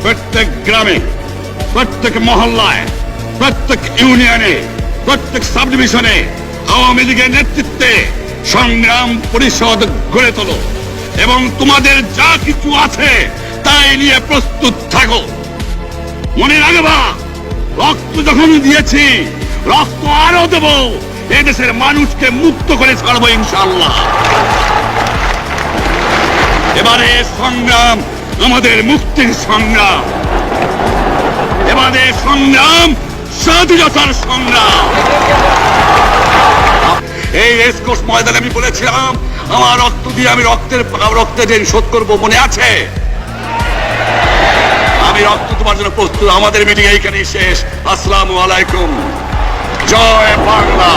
প্রত্যেক গ্রামে, প্রত্যেক মহল্লায়, প্রত্যেক ইউনিয়নে, প্রত্যেক সাব ডিভিশনে আওয়ামী লীগের নেতৃত্বে সংগ্রাম পরিষদ গড়ে তোলো এবং তোমাদের যা কিছু আছে তাই নিয়ে প্রস্তুত থাকো। মনে রাখবা, রক্ত যখন দিয়েছি, রক্ত আরো দেব। এদেশের মানুষকে মুক্ত করে ছাড়বো ইনশাআল্লাহ। এবারে সংগ্রাম আমাদের মুক্তির সংগ্রাম, এবারে সংগ্রাম স্বাধীনতার সংগ্রাম। এই রেসকোর্স ময়দানে আমি বলেছিলাম আমার রক্ত দিয়ে আমি রক্তের ঋণ শোধ করবো, মনে আছে? আমি রক্ত তোমার জন্য প্রস্তুত। আমাদের মিটিং এইখানেই শেষ। আসসালামু আলাইকুম। জয় বাংলা।